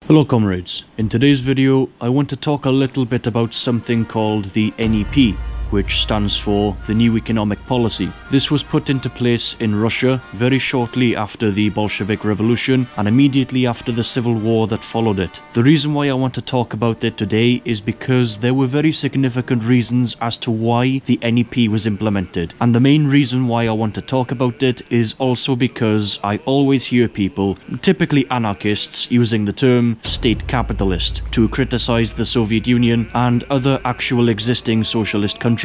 Hello comrades, in today's video I want to talk a little bit about something called the N.E.P, which stands for the New Economic Policy. This was put into place in Russia very shortly after the Bolshevik Revolution and immediately after the civil war that followed it. The reason why I want to talk about it today is because there were very significant reasons as to why the N.E.P was implemented, and the main reason why I want to talk about it is also because I always hear people, typically anarchists, using the term state capitalist to criticize the Soviet Union and other actual existing socialist countries.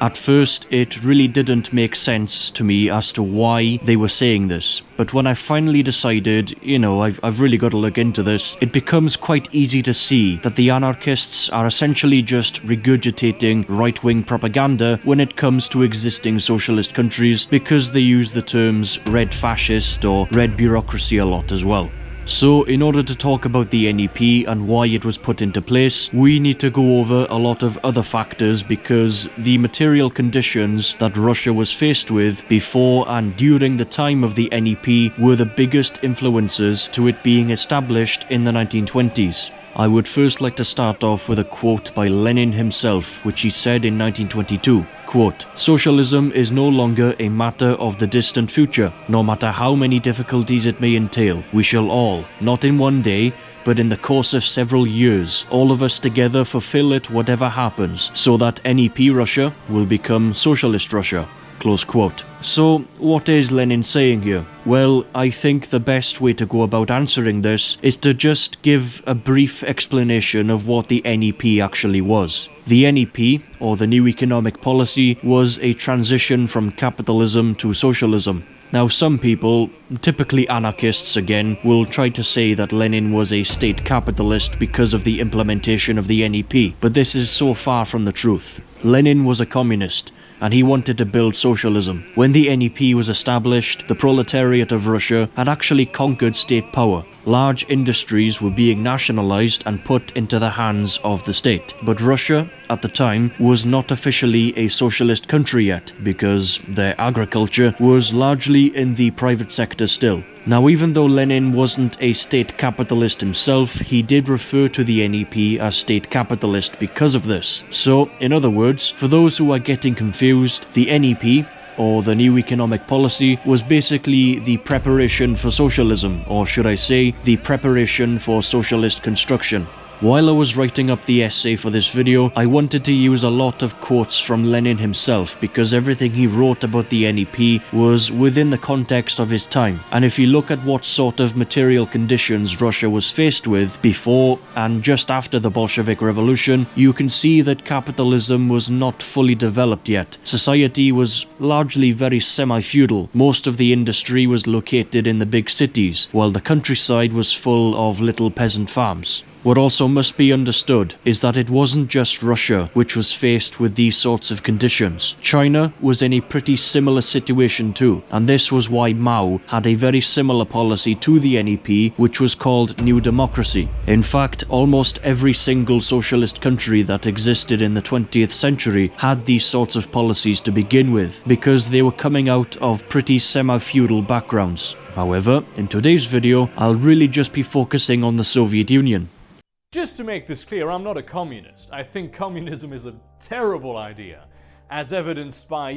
At first, it really didn't make sense to me as to why they were saying this, but when I finally decided, I've really got to look into this, it becomes quite easy to see that the anarchists are essentially just regurgitating right-wing propaganda when it comes to existing socialist countries, because they use the terms Red Fascist or Red Bureaucracy a lot as well. So in order to talk about the N.E.P and why it was put into place, we need to go over a lot of other factors, because the material conditions that Russia was faced with before and during the time of the N.E.P were the biggest influences to it being established in the 1920s. I would first like to start off with a quote by Lenin himself, which he said in 1922. Quote, "Socialism is no longer a matter of the distant future, no matter how many difficulties it may entail. We shall all, not in one day, but in the course of several years, all of us together fulfill it whatever happens, so that N.E.P Russia will become Socialist Russia." Close quote. So, what is Lenin saying here? Well, I think the best way to go about answering this is to just give a brief explanation of what the N.E.P actually was. The N.E.P, or the New Economic Policy, was a transition from capitalism to socialism. Now, some people, typically anarchists again, will try to say that Lenin was a state capitalist because of the implementation of the N.E.P, but this is so far from the truth. Lenin was a communist, and he wanted to build socialism. When the N.E.P was established, the proletariat of Russia had actually conquered state power. Large industries were being nationalized and put into the hands of the state. But Russia, at the time, was not officially a socialist country yet, because their agriculture was largely in the private sector still. Now, even though Lenin wasn't a state capitalist himself, he did refer to the N.E.P as state capitalist because of this. So, in other words, for those who are getting confused, the N.E.P, or the New Economic Policy, was basically the preparation for socialism, or should I say, the preparation for socialist construction. While I was writing up the essay for this video, I wanted to use a lot of quotes from Lenin himself, because everything he wrote about the N.E.P was within the context of his time. And if you look at what sort of material conditions Russia was faced with before and just after the Bolshevik Revolution, you can see that capitalism was not fully developed yet. Society was largely very semi-feudal. Most of the industry was located in the big cities, while the countryside was full of little peasant farms. What also must be understood is that it wasn't just Russia which was faced with these sorts of conditions. China was in a pretty similar situation too, and this was why Mao had a very similar policy to the N.E.P, which was called New Democracy. In fact, almost every single socialist country that existed in the 20th century had these sorts of policies to begin with, because they were coming out of pretty semi-feudal backgrounds. However, in today's video, I'll really just be focusing on the Soviet Union. Just to make this clear, I'm not a communist. I think communism is a terrible idea, as evidenced by,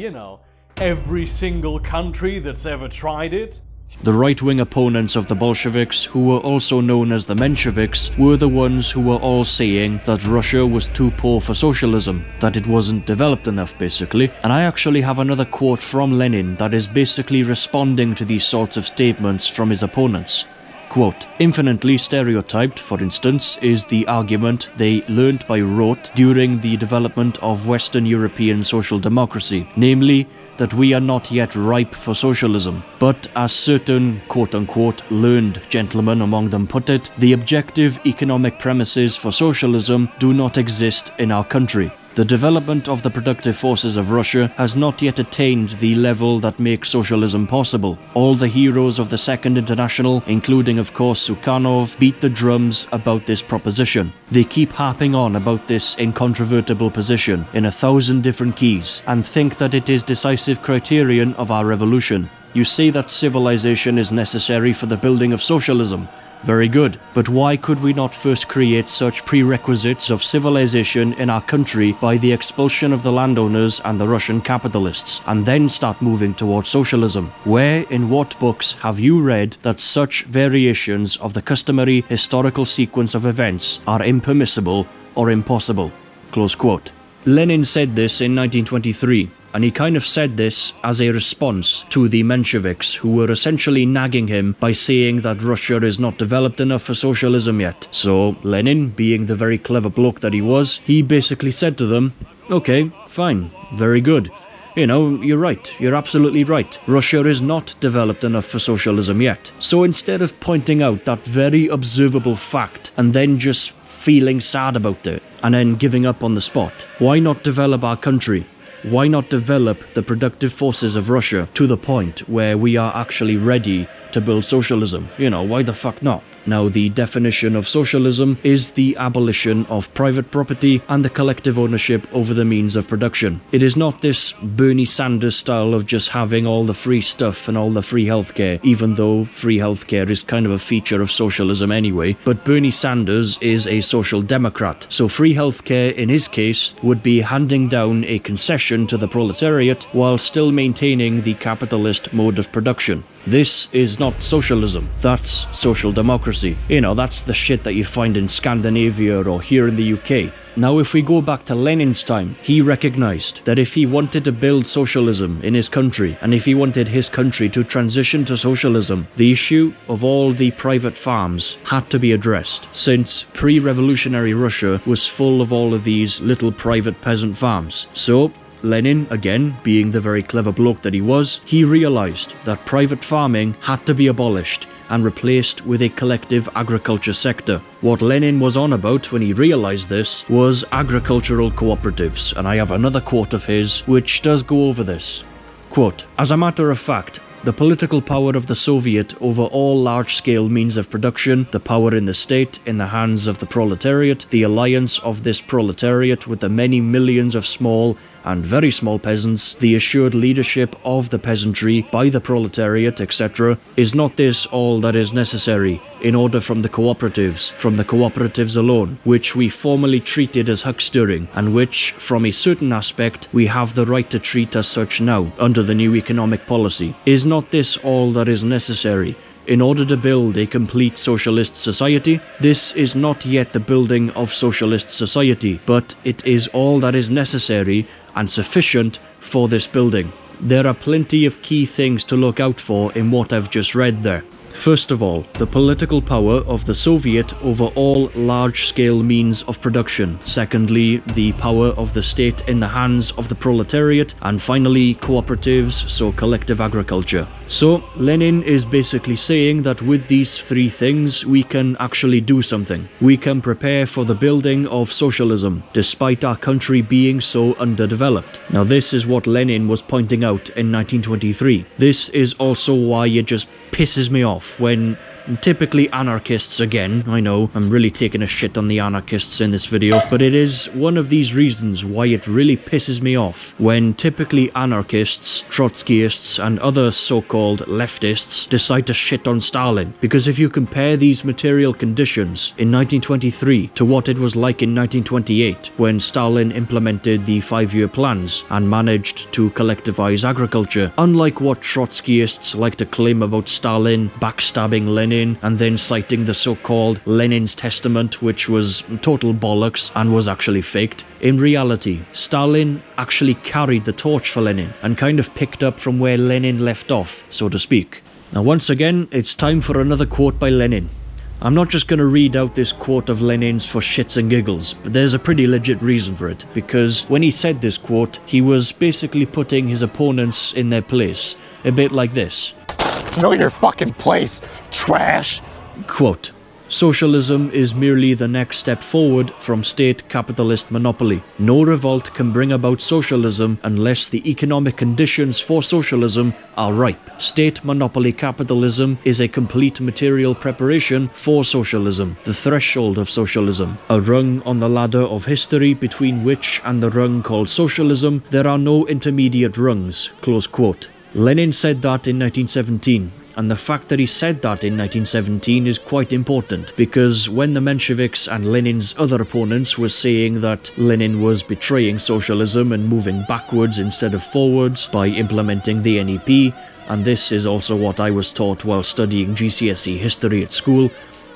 every single country that's ever tried it. The right-wing opponents of the Bolsheviks, who were also known as the Mensheviks, were the ones who were all saying that Russia was too poor for socialism, that it wasn't developed enough basically. And I actually have another quote from Lenin that is basically responding to these sorts of statements from his opponents. Quote, "Infinitely stereotyped, for instance, is the argument they learnt by rote during the development of Western European social democracy, namely, that we are not yet ripe for socialism. But as certain quote-unquote learned gentlemen among them put it, the objective economic premises for socialism do not exist in our country. The development of the productive forces of Russia has not yet attained the level that makes socialism possible. All the heroes of the Second International, including of course Sukhanov, beat the drums about this proposition. They keep harping on about this incontrovertible position in 1,000 different keys, and think that it is decisive criterion of our revolution. You say that civilization is necessary for the building of socialism. Very good. But why could we not first create such prerequisites of civilization in our country by the expulsion of the landowners and the Russian capitalists, and then start moving towards socialism? Where in what books have you read that such variations of the customary historical sequence of events are impermissible or impossible? Close quote. Lenin said this in 1923. And he kind of said this as a response to the Mensheviks, who were essentially nagging him by saying that Russia is not developed enough for socialism yet. So Lenin, being the very clever bloke that he was, he basically said to them, okay, fine, very good. You know, you're right, you're absolutely right. Russia is not developed enough for socialism yet. So instead of pointing out that very observable fact and then just feeling sad about it and then giving up on the spot, why not develop our country? Why not develop the productive forces of Russia to the point where we are actually ready to build socialism? You know, why the fuck not? Now, the definition of socialism is the abolition of private property and the collective ownership over the means of production. It is not this Bernie Sanders style of just having all the free stuff and all the free healthcare, even though free healthcare is kind of a feature of socialism anyway. But Bernie Sanders is a social democrat, so free healthcare in his case would be handing down a concession to the proletariat while still maintaining the capitalist mode of production. This is not socialism, that's social democracy. You know, that's the shit that you find in Scandinavia or here in the UK. Now, if we go back to Lenin's time, he recognized that if he wanted to build socialism in his country, and if he wanted his country to transition to socialism, the issue of all the private farms had to be addressed, since pre-revolutionary Russia was full of all of these little private peasant farms. So Lenin, again, being the very clever bloke that he was, he realized that private farming had to be abolished and replaced with a collective agriculture sector. What Lenin was on about when he realized this was agricultural cooperatives, and I have another quote of his which does go over this. Quote, "As a matter of fact, the political power of the Soviet over all large-scale means of production, the power in the state in the hands of the proletariat, the alliance of this proletariat with the many millions of small and very small peasants, the assured leadership of the peasantry by the proletariat, etc., is not this all that is necessary in order from the cooperatives alone, which we formerly treated as huckstering, and which, from a certain aspect, we have the right to treat as such now, under the new economic policy? Is not this all that is necessary in order to build a complete socialist society? This is not yet the building of socialist society, but it is all that is necessary and sufficient for this building. There are plenty of key things to look out for in what I've just read there. First of all, the political power of the Soviet over all large-scale means of production. Secondly, the power of the state in the hands of the proletariat. And finally, cooperatives, so collective agriculture. So, Lenin is basically saying that with these three things, we can actually do something. We can prepare for the building of socialism, despite our country being so underdeveloped. Now, this is what Lenin was pointing out in 1923. This is also why it just pisses me off when typically anarchists, again, I know I'm really taking a shit on the anarchists in this video, but it is one of these reasons why it really pisses me off when typically anarchists, Trotskyists and other so-called leftists decide to shit on Stalin. Because if you compare these material conditions in 1923 to what it was like in 1928 when Stalin implemented the 5-year plans and managed to collectivize agriculture, unlike what Trotskyists like to claim about Stalin backstabbing Lenin and then citing the so-called Lenin's Testament, which was total bollocks and was actually faked. In reality, Stalin actually carried the torch for Lenin and kind of picked up from where Lenin left off, so to speak. Now once again, it's time for another quote by Lenin. I'm not just going to read out this quote of Lenin's for shits and giggles, but there's a pretty legit reason for it, because when he said this quote, he was basically putting his opponents in their place, a bit like this. Know your fucking place, trash. Quote, "Socialism is merely the next step forward from state capitalist monopoly. No revolt can bring about socialism unless the economic conditions for socialism are ripe. State monopoly capitalism is a complete material preparation for socialism, the threshold of socialism, a rung on the ladder of history between which and the rung called socialism there are no intermediate rungs." Close quote. Lenin said that in 1917, And the fact that he said that in 1917 is quite important, because when the Mensheviks and Lenin's other opponents were saying that Lenin was betraying socialism and moving backwards instead of forwards by implementing the N.E.P, and this is also what I was taught while studying GCSE history at school,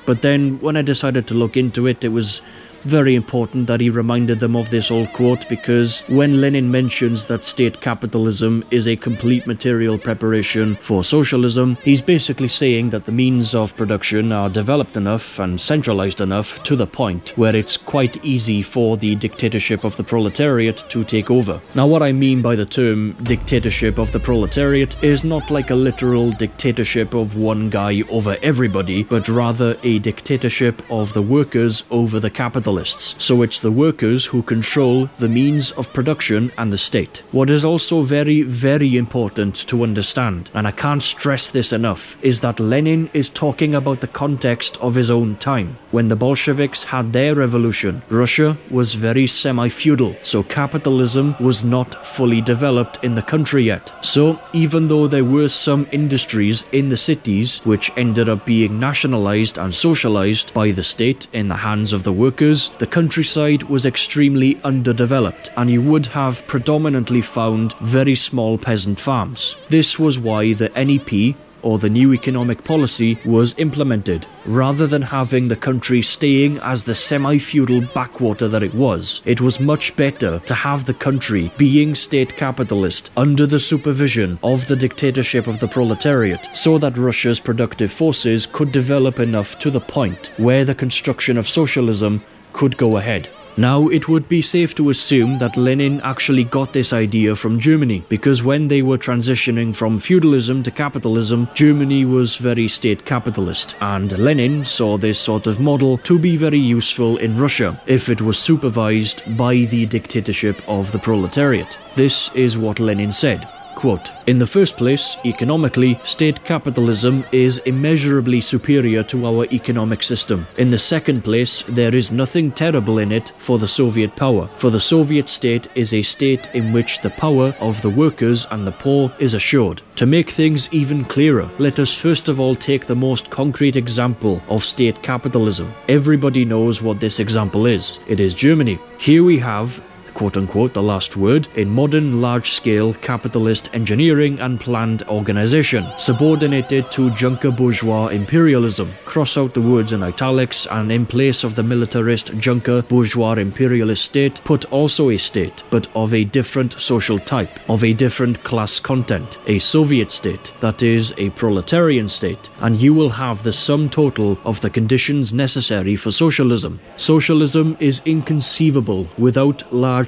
but then when I decided to look into it, it was very important that he reminded them of this old quote, because when Lenin mentions that state capitalism is a complete material preparation for socialism, he's basically saying that the means of production are developed enough and centralized enough to the point where it's quite easy for the dictatorship of the proletariat to take over. Now, what I mean by the term dictatorship of the proletariat is not like a literal dictatorship of one guy over everybody, but rather a dictatorship of the workers over the capitalists. So it's the workers who control the means of production and the state. What is also very, very important to understand, and I can't stress this enough, is that Lenin is talking about the context of his own time. When the Bolsheviks had their revolution, Russia was very semi-feudal, so capitalism was not fully developed in the country yet. So even though there were some industries in the cities which ended up being nationalized and socialized by the state in the hands of the workers, the countryside was extremely underdeveloped, and you would have predominantly found very small peasant farms. This was why the N.E.P, or the new economic policy, was implemented. Rather than having the country staying as the semi-feudal backwater that it was much better to have the country being state capitalist under the supervision of the dictatorship of the proletariat, so that Russia's productive forces could develop enough to the point where the construction of socialism could go ahead. Now, it would be safe to assume that Lenin actually got this idea from Germany, because when they were transitioning from feudalism to capitalism, Germany was very state capitalist, and Lenin saw this sort of model to be very useful in Russia if it was supervised by the dictatorship of the proletariat. This is what Lenin said. Quote, "In the first place, economically, state capitalism is immeasurably superior to our economic system. In the second place, there is nothing terrible in it for the Soviet power, for the Soviet state is a state in which the power of the workers and the poor is assured. To make things even clearer, let us first of all take the most concrete example of state capitalism. Everybody knows what this example is. It is Germany. Here we have, quote-unquote, the last word, in modern large-scale capitalist engineering and planned organization, subordinated to junker bourgeois imperialism. Cross out the words in italics, and in place of the militarist junker bourgeois imperialist state, put also a state, but of a different social type, of a different class content, a Soviet state, that is, a proletarian state, and you will have the sum total of the conditions necessary for socialism. Socialism is inconceivable without large-scale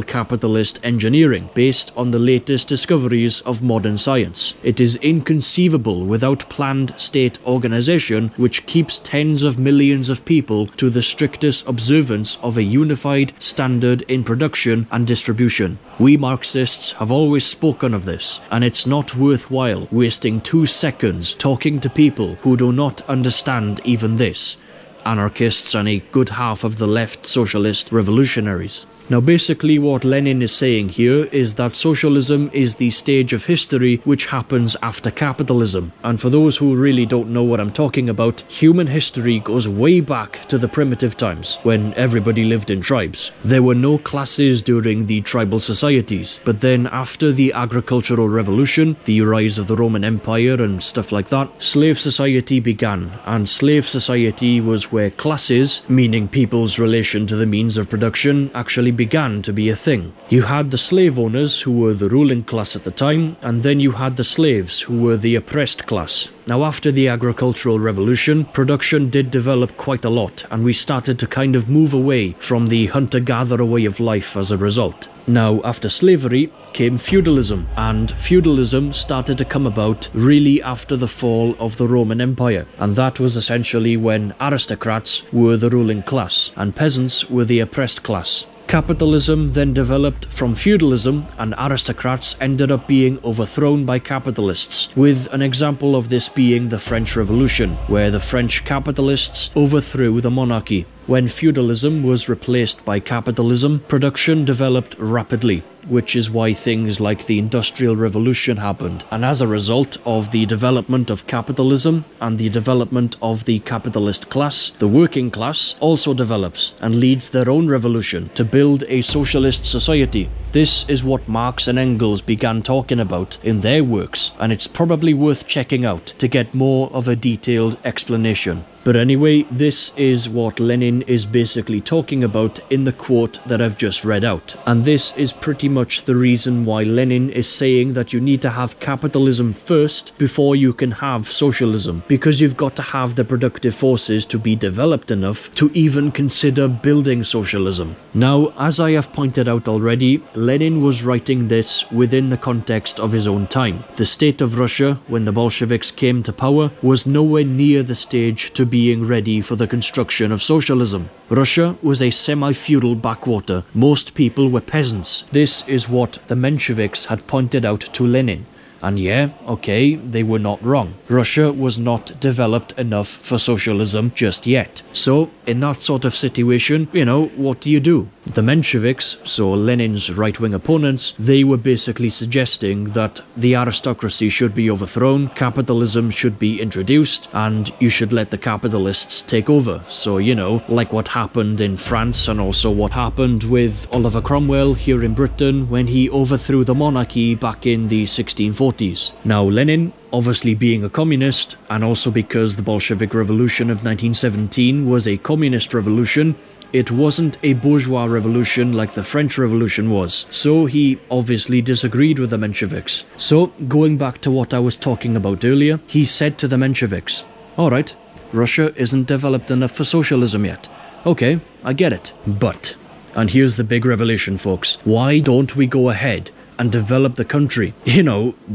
capitalist engineering based on the latest discoveries of modern science. It is inconceivable without planned state organization which keeps tens of millions of people to the strictest observance of a unified standard in production and distribution. We Marxists have always spoken of this, and it's not worthwhile wasting 2 seconds talking to people who do not understand even this. Anarchists and a good half of the left socialist revolutionaries. Now, basically what Lenin is saying here is that socialism is the stage of history which happens after capitalism. And for those who really don't know what I'm talking about, human history goes way back to the primitive times, when everybody lived in tribes. There were no classes during the tribal societies, but then after the agricultural revolution, the rise of the Roman Empire and stuff like that, slave society began, and slave society was where classes, meaning people's relation to the means of production, actually began to be a thing. You had the slave owners, who were the ruling class at the time, and then you had the slaves, who were the oppressed class. Now, after the agricultural revolution, production did develop quite a lot, and we started to kind of move away from the hunter-gatherer way of life as a result. Now, after slavery came feudalism, and feudalism started to come about really after the fall of the Roman Empire, and that was essentially when aristocrats were the ruling class, and peasants were the oppressed class. Capitalism then developed from feudalism, and aristocrats ended up being overthrown by capitalists, with an example of this being the French Revolution, where the French capitalists overthrew the monarchy. When feudalism was replaced by capitalism, production developed rapidly, which is why things like the Industrial Revolution happened. And as a result of the development of capitalism and the development of the capitalist class, the working class also develops and leads their own revolution to build a socialist society. This is what Marx and Engels began talking about in their works, and it's probably worth checking out to get more of a detailed explanation. But anyway, this is what Lenin is basically talking about in the quote that I've just read out. And this is pretty much the reason why Lenin is saying that you need to have capitalism first before you can have socialism, because you've got to have the productive forces to be developed enough to even consider building socialism. Now, as I have pointed out already, Lenin was writing this within the context of his own time. The state of Russia, when the Bolsheviks came to power, was nowhere near the stage to being ready for the construction of socialism. Russia was a semi-feudal backwater. Most people were peasants. This is what the Mensheviks had pointed out to Lenin. And yeah, okay, they were not wrong. Russia was not developed enough for socialism just yet. So, in that sort of situation, what do you do? The Mensheviks, so Lenin's right-wing opponents, they were basically suggesting that the aristocracy should be overthrown, capitalism should be introduced, and you should let the capitalists take over. So, like what happened in France and also what happened with Oliver Cromwell here in Britain when he overthrew the monarchy back in the 1640s. Now, Lenin, obviously being a communist, and also because the Bolshevik Revolution of 1917 was a communist revolution, it wasn't a bourgeois revolution like the French Revolution was, so he obviously disagreed with the Mensheviks. So, going back to what I was talking about earlier, he said to the Mensheviks, "Alright, Russia isn't developed enough for socialism yet. Okay, I get it. But," and here's the big revelation, folks, "why don't we go ahead and develop the country?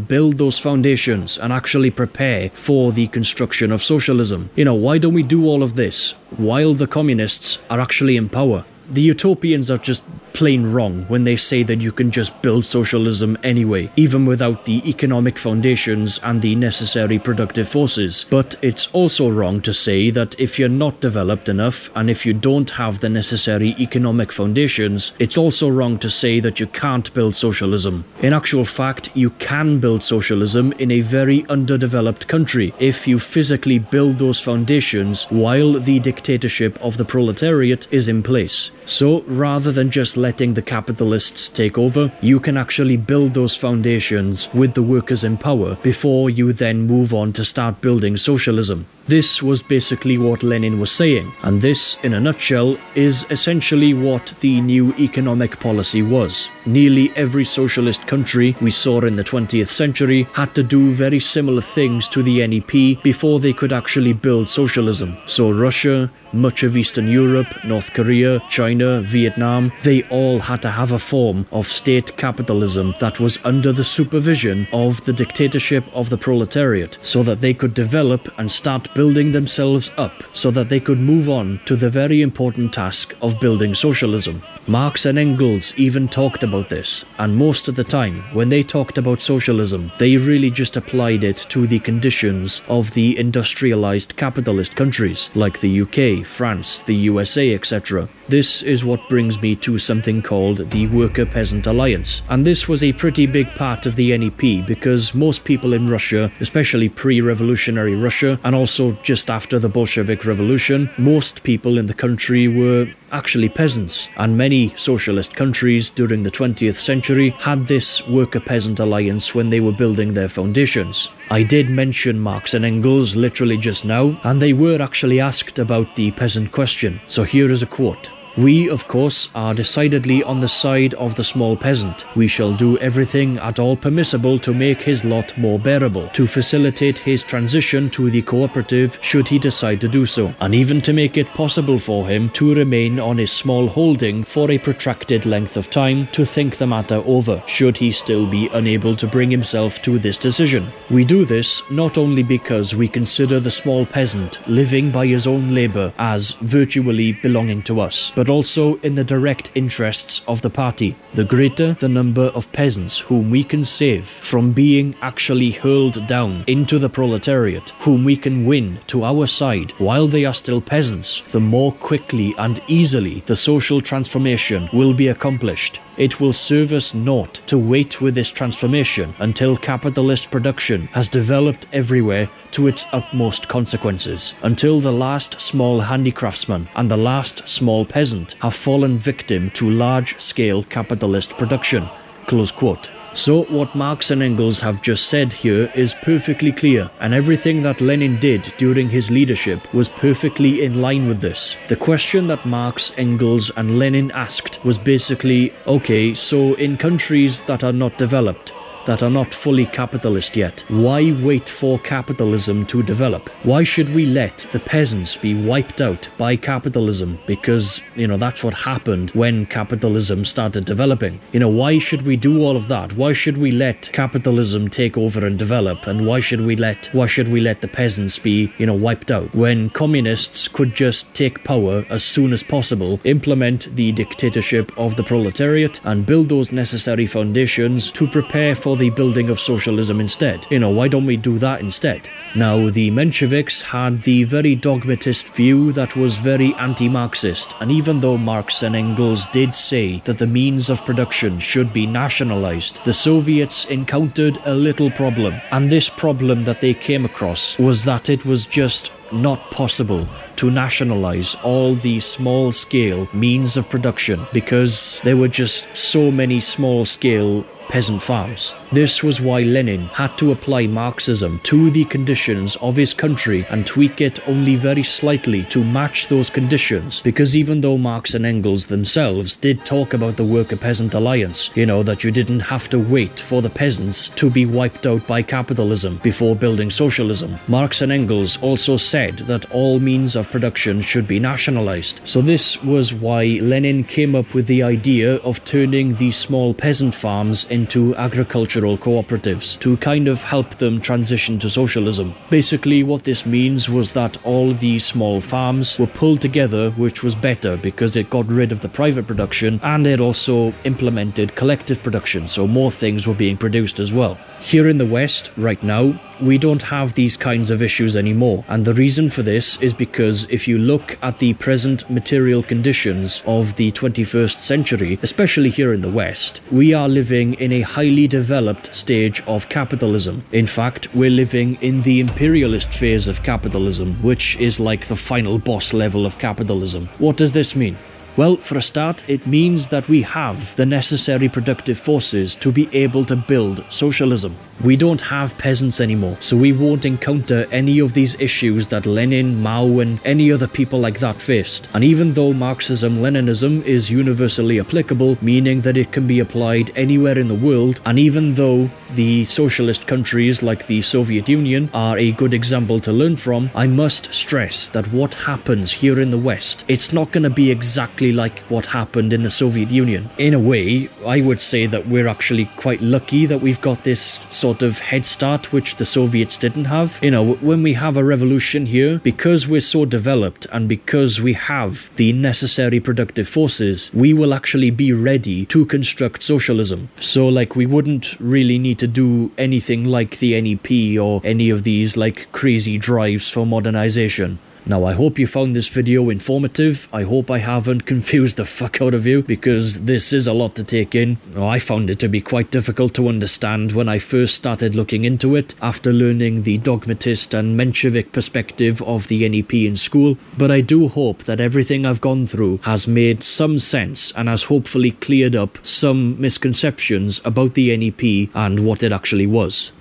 Build those foundations and actually prepare for the construction of socialism. Why don't we do all of this while the communists are actually in power?" The utopians are just plain wrong when they say that you can just build socialism anyway, even without the economic foundations and the necessary productive forces. But it's also wrong to say that if you're not developed enough and if you don't have the necessary economic foundations, it's also wrong to say that you can't build socialism. In actual fact, you can build socialism in a very underdeveloped country if you physically build those foundations while the dictatorship of the proletariat is in place. So, rather than just letting the capitalists take over, you can actually build those foundations with the workers in power before you then move on to start building socialism. This was basically what Lenin was saying, and this, in a nutshell, is essentially what the new economic policy was. Nearly every socialist country we saw in the 20th century had to do very similar things to the N.E.P. before they could actually build socialism. So Russia, much of Eastern Europe, North Korea, China, Vietnam, they all had to have a form of state capitalism that was under the supervision of the dictatorship of the proletariat, so that they could develop and start building themselves up, so that they could move on to the very important task of building socialism. Marx and Engels even talked about this, and most of the time, when they talked about socialism, they really just applied it to the conditions of the industrialized capitalist countries, like the UK, France, the USA, etc. This is what brings me to something called the Worker-Peasant Alliance, and this was a pretty big part of the N.E.P. because most people in Russia, especially pre-revolutionary Russia, and also just after the Bolshevik Revolution, most people in the country were actually peasants, and many socialist countries during the 20th century had this Worker-Peasant Alliance when they were building their foundations. I did mention Marx and Engels literally just now, and they were actually asked about the peasant question, so here is a quote. "We, of course, are decidedly on the side of the small peasant. We shall do everything at all permissible to make his lot more bearable, to facilitate his transition to the cooperative should he decide to do so, and even to make it possible for him to remain on his small holding for a protracted length of time to think the matter over, should he still be unable to bring himself to this decision. We do this not only because we consider the small peasant living by his own labour as virtually belonging to us, but also in the direct interests of the party. The greater the number of peasants whom we can save from being actually hurled down into the proletariat, whom we can win to our side while they are still peasants, the more quickly and easily the social transformation will be accomplished. It will serve us naught to wait with this transformation until capitalist production has developed everywhere to its utmost consequences, until the last small handicraftsman and the last small peasant have fallen victim to large-scale capitalist production." Close quote. So what Marx and Engels have just said here is perfectly clear, and everything that Lenin did during his leadership was perfectly in line with this. The question that Marx, Engels and Lenin asked was basically, okay, so in countries that are not developed, that are not fully capitalist yet, why wait for capitalism to develop? Why should we let the peasants be wiped out by capitalism? Because, that's what happened when capitalism started developing. Why should we do all of that? Why should we let capitalism take over and develop? And why should we let the peasants be, wiped out? When communists could just take power as soon as possible, implement the dictatorship of the proletariat, and build those necessary foundations to prepare for the building of socialism instead. Why don't we do that instead? Now, the Mensheviks had the very dogmatist view that was very anti-Marxist, and even though Marx and Engels did say that the means of production should be nationalized, the Soviets encountered a little problem, and this problem that they came across was that it was just not possible to nationalize all the small-scale means of production because there were just so many small-scale peasant farms. This was why Lenin had to apply Marxism to the conditions of his country and tweak it only very slightly to match those conditions, because even though Marx and Engels themselves did talk about the worker-peasant alliance, that you didn't have to wait for the peasants to be wiped out by capitalism before building socialism, Marx and Engels also said that all means of production should be nationalized. So this was why Lenin came up with the idea of turning these small peasant farms into agricultural cooperatives to kind of help them transition to socialism. Basically, what this means was that all these small farms were pulled together, which was better because it got rid of the private production and it also implemented collective production, so more things were being produced as well. Here in the West, right now, we don't have these kinds of issues anymore, and the reason for this is because if you look at the present material conditions of the 21st century, especially here in the West, we are living in a highly developed stage of capitalism. In fact, we're living in the imperialist phase of capitalism, which is like the final boss level of capitalism. What does this mean? Well, for a start, it means that we have the necessary productive forces to be able to build socialism. We don't have peasants anymore, so we won't encounter any of these issues that Lenin, Mao, and any other people like that faced. And even though Marxism-Leninism is universally applicable, meaning that it can be applied anywhere in the world, and even though the socialist countries like the Soviet Union are a good example to learn from, I must stress that what happens here in the West, it's not going to be exactly like what happened in the Soviet Union. In a way, I would say that we're actually quite lucky that we've got this sort of head start which the Soviets didn't have. When we have a revolution here, because we're so developed and because we have the necessary productive forces, we will actually be ready to construct socialism. So we wouldn't really need to do anything like the N.E.P or any of these crazy drives for modernization. Now, I hope you found this video informative. I hope I haven't confused the fuck out of you, because this is a lot to take in. I found it to be quite difficult to understand when I first started looking into it, after learning the dogmatist and Menshevik perspective of the N.E.P in school. But I do hope that everything I've gone through has made some sense and has hopefully cleared up some misconceptions about the N.E.P and what it actually was.